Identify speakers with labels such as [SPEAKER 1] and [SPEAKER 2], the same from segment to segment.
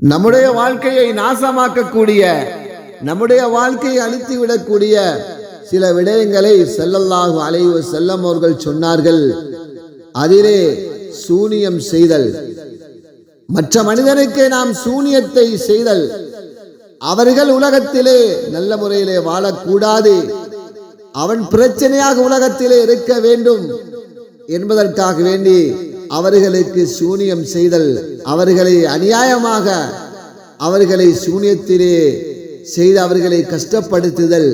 [SPEAKER 1] நம்முடைய வாழ்க்கையை நாசமாக்கக்கூடிய, நம்முடைய வாழ்க்கையை அழித்து விடக்கூடிய சில விடயங்களை ஸல்லல்லாஹு அலைஹி வஸல்லம் அவர்கள் சொன்னார்கள். அதிலே சூனியம் செய்தல், மற்ற மனிதனுக்கு நாம் சூனியத்தை செய்தல், அவர்கள் உலகத்திலே நல்ல முறையிலே வாழக்கூடாது, அவன் பிரச்சனையாக உலகத்திலே இருக்க வேண்டும் என்பதற்காக வேண்டி அவர்களுக்கு சூனியம் செய்தல், அவர்களை அநியாயமாக அவர்களை சூனியத்திலே செய்து அவர்களை கஷ்டப்படுத்துதல்.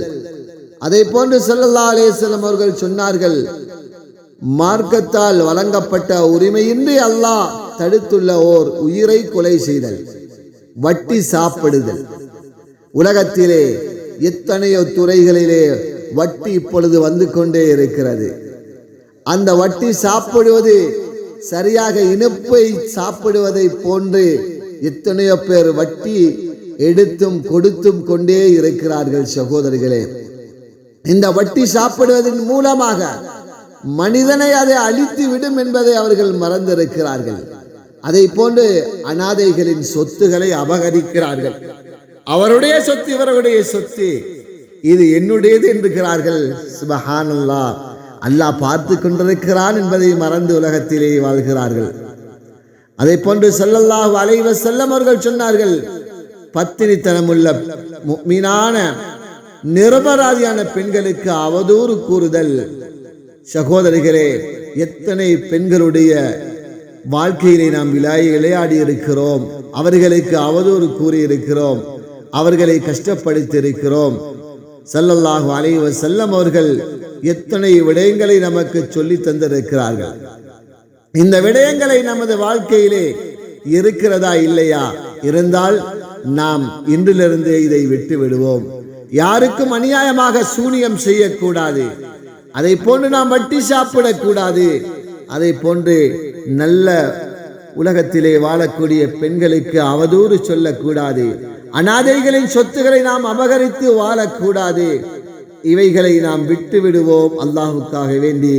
[SPEAKER 1] அதை போன்று ஸல்லல்லாஹு அலைஹி வஸல்லம் அவர்கள் சொன்னார்கள், மார்க்கத்தால் வழங்கப்பட்ட உரிமையின்றி அல்லாஹ் தடுத்துள்ள ஓர் உயிரை கொலை செய்தல், வட்டி சாப்பிடுதல். உலகத்திலே எத்தனையோ துறைகளிலே வட்டி இப்பொழுது வந்து கொண்டே இருக்கிறது. அந்த வட்டி சாப்பிடுவது சரியாக இனிப்பை சாப்பிடுவதை போன்று எத்தனையோ பேர் வட்டி எடுத்தும் கொடுத்தும் கொண்டே இருக்கிறார்கள். சகோதரிகளே, இந்த வட்டி சாப்பிடுவதன் மூலமாக மனிதனை அதை அழித்து விடும் என்பதை அவர்கள் மறந்திருக்கிறார்கள். அதை போன்று அனாதைகளின் சொத்துக்களை அபகரிக்கிறார்கள். அவருடைய சொத்து இவருடைய சொத்து, இது என்னுடையது என்கிறார்கள். சுப்ஹானல்லாஹ், அல்லாஹ் பார்த்து கொண்டிருக்கிறான் என்பதை மறந்து உலகத்திலே வாழ்கிறார்கள். அதை போன்று ஸல்லல்லாஹு அலைஹி வஸல்லம் அவர்கள் சொன்னார்கள், பத்தினித்தனமுள்ள முஃமினான நிரபராதியான பெண்களுக்கு அவதூறு கூறுதல். சகோதரிகளே, எத்தனை பெண்களுடைய வாழ்க்கையிலே நாம் விளையாடி இருக்கிறோம், அவர்களுக்கு அவதூறு கூறியிருக்கிறோம், அவர்களை கஷ்டப்படுத்தி இருக்கிறோம். ஸல்லல்லாஹு அலைஹி வஸல்லம் அவர்கள் எத்தனை விடயங்களை நமக்கு சொல்லி தந்திருக்கிறார்கள். இந்த விடயங்களை நமது வாழ்க்கையிலே இருக்கிறதா இல்லையா? இருந்தால் நாம் இன்றிலிருந்து இதை விட்டு விடுவோம். யாருக்கும் அநியாயமாக சூனியம் செய்யக்கூடாது, அதை போன்று நாம் வட்டி சாப்பிடக்கூடாது, அதை போன்று நல்ல உலகத்திலே வாழக்கூடிய பெண்களுக்கு அவதூறு சொல்லக்கூடாது, அனாதைகளின் சொத்துக்களை நாம் அபகரித்து வாழக்கூடாது. இவைகளை நாம் விட்டு விடுவோம். அல்லாஹுக்காக வேண்டி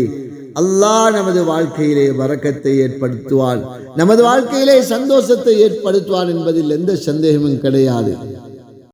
[SPEAKER 1] அல்லாஹ் நமது வாழ்க்கையிலே பரக்கத்தை ஏற்படுத்துவான், நமது வாழ்க்கையிலே சந்தோஷத்தை ஏற்படுத்துவான் என்பதில் எந்த சந்தேகமும் கிடையாது.